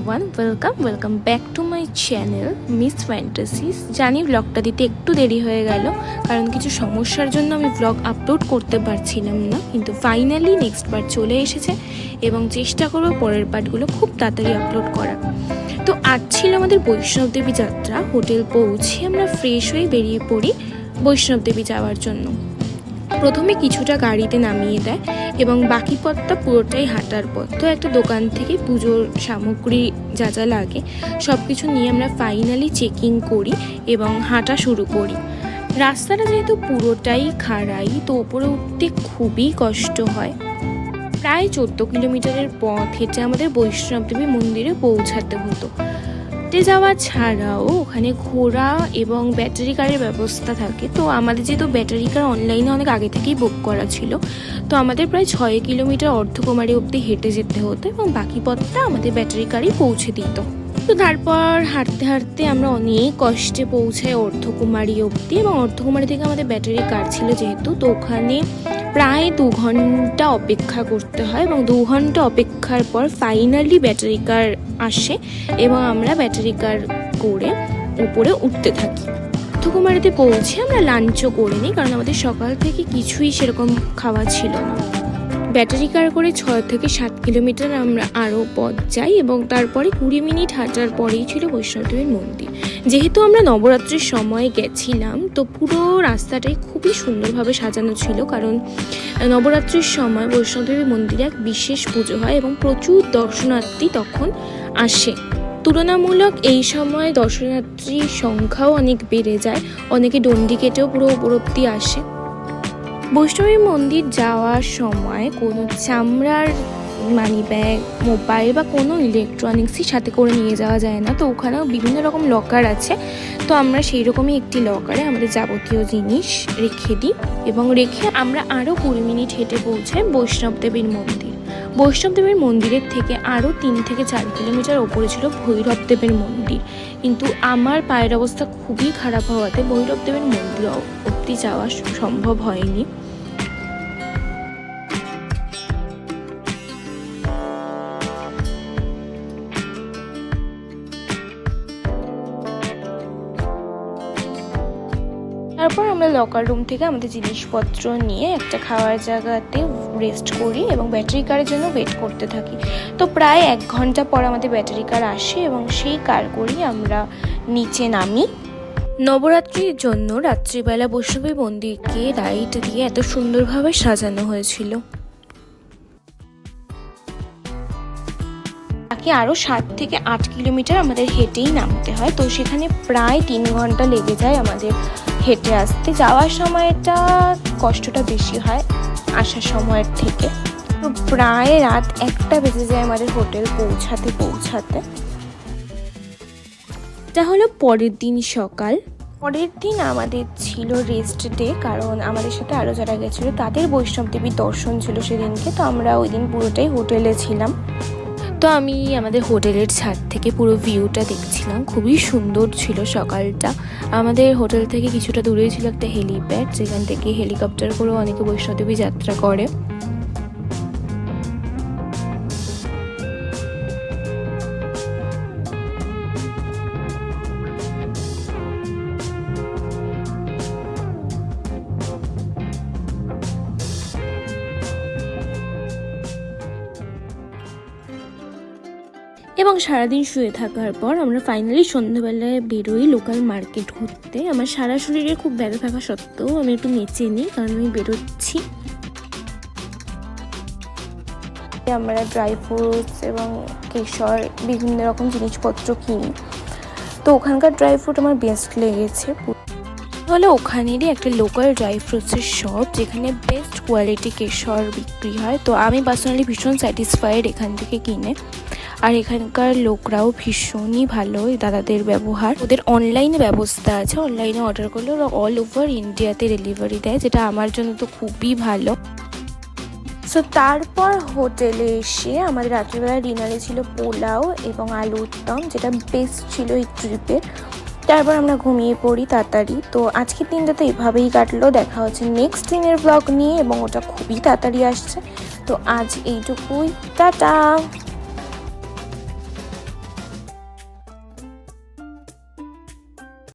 Everyone, welcome back to my channel Miss Fantasies. জানি ব্লগটা দিতে একটু দেরি হয়ে গেল, কারণ কিছু সমস্যার জন্য আমি ব্লগ আপলোড করতে পারছিলাম না, কিন্তু ফাইনালি নেক্সট পার্ট চলে এসেছে এবং চেষ্টা করবো পরের পার্টগুলো খুব তাড়াতাড়ি আপলোড করা। তো আজ ছিল আমাদের বৈষ্ণব দেবী যাত্রা। হোটেল পৌঁছে আমরা ফ্রেশ হয়ে বেরিয়ে পড়ি বৈষ্ণব দেবী যাওয়ার জন্য। প্রথমে কিছুটা গাড়িতে নামিয়ে দেয় এবং বাকি পথটা পুরোটাই হাঁটার পথ। তো একটা দোকান থেকে পুজোর সামগ্রী যা যা লাগে সব কিছু নিয়ে আমরা ফাইনালি চেকিং করি এবং হাঁটা শুরু করি। রাস্তাটা যেহেতু পুরোটাই খাড়াই, তো ওপরে উঠতে খুবই কষ্ট হয়। প্রায় 14 কিলোমিটারের পথ হেঁটে আমাদের বৈষ্ণব দেবী মন্দিরে পৌঁছাতে হতো। যাওয়া ছাড়াও ওখানে ঘোরা এবং ব্যাটারি কারের ব্যবস্থা থাকে। তো আমাদের যেহেতু ব্যাটারি কার অনলাইনে অনেক আগে থেকেই বুক করা ছিল, তো আমাদের প্রায় 6 কিলোমিটার অর্ধকুমারী অবধি হেঁটে যেতে হতো এবং বাকি পথটা আমাদের ব্যাটারি কারই পৌঁছে দিত। তো তারপর হাঁটতে হাঁটতে আমরা অনেক কষ্টে পৌঁছাই অর্ধকুমারী অবধি, এবং অর্ধকুমারী থেকে আমাদের ব্যাটারি কার ছিল যেহেতু, তো ওখানে প্রায় 2 ঘন্টা অপেক্ষা করতে হয় এবং 2 ঘন্টা অপেক্ষার পর ফাইনালি ব্যাটারি কার আসে এবং আমরা ব্যাটারি কার করে উপরে উঠতে থাকি। অর্ধকুমারীতে পৌঁছে আমরা লাঞ্চও করে নিই, কারণ আমাদের সকাল থেকে কিছুই সেরকম খাওয়া ছিল না। ব্যাটারি কার করে 6 থেকে 7 কিলোমিটার আমরা আরও পথ যাই এবং তারপরে 20 মিনিট হাঁটার পরেই ছিল বৈষ্ণবদেবীর মন্দির। যেহেতু আমরা নবরাত্রির সময় গেছিলাম, তো পুরো রাস্তাটাই খুবই সুন্দরভাবে সাজানো ছিল, কারণ নবরাত্রির সময় বৈষ্ণবদেবী মন্দিরে এক বিশেষ পুজো হয় এবং প্রচুর দর্শনার্থী তখন আসে। তুলনামূলক এই সময় দর্শনার্থীর সংখ্যাও অনেক বেড়ে যায়, অনেকে ডন্ডি কেটেও পুরো উপর অব্দি আসে। বৈষ্ণবী মন্দির যাওয়ার সময় কোনো চামড়ার মানি ব্যাগ, মোবাইল বা কোনো ইলেকট্রনিক্সই সাথে করে নিয়ে যাওয়া যায় না। তো ওখানেও বিভিন্ন রকম লকার আছে, তো আমরা সেই রকমই একটি লকারে আমাদের যাবতীয় জিনিস রেখে দিই এবং রেখে আমরা আরও 20 মিনিট হেঁটে পৌঁছাই বৈষ্ণব দেবীর মন্দির। বৈষ্ণব দেবীর মন্দিরের থেকে আরও 3 থেকে 4 কিলোমিটার ওপরে ছিল ভৈরব দেবের মন্দির, কিন্তু আমার পায়ের অবস্থা খুবই খারাপ হওয়াতে ভৈরব দেবের মন্দির অবধি যাওয়া সম্ভব হয়নি। তারপর আমরা লকার রুম থেকে আমাদের জিনিসপত্র নিয়ে একটা খাওয়ার জায়গাতে রেস্ট করি এবং ব্যাটারি কারের জন্য ওয়েট করতে থাকি। তো প্রায় 1 ঘন্টা পর আমাদের ব্যাটারি কার আসে এবং সেই কার করেই আমরা নিচে নামি। নবরাত্রির জন্য রাত্রিবেলা বৈষ্ণবী মন্দিরকে লাইট দিয়ে এত সুন্দরভাবে সাজানো হয়েছিল। বাকি আরও 7 থেকে 8 কিলোমিটার আমাদের হেঁটেই নামতে হয়, তো সেখানে প্রায় 3 ঘন্টা লেগে যায় আমাদের হেঁটে আসতে। যাওয়ার সময়টা কষ্টটা বেশি হয় আসার সময়ের থেকে। তো প্রায় রাত 1টা বেজে যায় আমাদের হোটেল পৌঁছাতে। এটা হলো পরের দিন সকাল। পরের দিন আমাদের ছিল রেস্ট ডে, কারণ আমাদের সাথে আরও যারা গেছিলো তাদের বৈষ্ণব দেবীর দর্শন ছিল সেদিনকে। তো আমরা ওই দিন পুরোটাই হোটেলে ছিলাম। তো আমি আমাদের হোটেলের ছাদ থেকে পুরো ভিউটা দেখছিলাম, খুবই সুন্দর ছিল সকালটা। আমাদের হোটেল থেকে কিছুটা দূরেই ছিল একটা হেলিপ্যাড, যেখান থেকে হেলিকপ্টার করেও অনেকে বৈষ্ণবদেবী যাত্রা করে। এবং সারাদিন শুয়ে থাকার পর আমরা ফাইনালি সন্ধ্যাবেলায় বেরোই লোকাল মার্কেট ঘুরতে। আমার সারা শরীরে খুব ব্যথা থাকা সত্ত্বেও আমি একটু নেচে নিই, কারণ আমি বেরোচ্ছি। আমরা ড্রাই ফ্রুটস এবং কেশর বিভিন্ন রকম জিনিসপত্র কিনি। তো ওখানকার ড্রাই ফ্রুট আমার বেস্ট লেগেছে। হলে ওখানেরই একটা লোকাল ড্রাই ফ্রুটসের শপ, যেখানে বেস্ট কোয়ালিটি কেশর বিক্রি হয়। তো আমি পার্সোনালি ভীষণ স্যাটিসফাইড এখান থেকে কিনে, আর এখানকার লোকরাও ভীষণই ভালো, দাদাদের ব্যবহার। ওদের অনলাইনে ব্যবস্থা আছে, অনলাইনে অর্ডার করলে ওরা অল ওভার ইন্ডিয়াতে ডেলিভারি দেয়, যেটা আমার জন্য তো খুবই ভালো। সো তারপর হোটেলে এসে আমাদের রাত্রিবেলা ডিনারে ছিল পোলাও এবং আলুর দম, যেটা বেস্ট ছিল এই ট্রিপের। তারপর আমরা ঘুমিয়ে পড়ি তাড়াতাড়ি। তো আজকের দিনটা তো এভাবেই কাটলো। দেখা হচ্ছে নেক্সট দিনের ব্লগ নিয়ে, এবং ওটা খুবই তাড়াতাড়ি আসছে। তো আজ এইটুকুই, টাটা।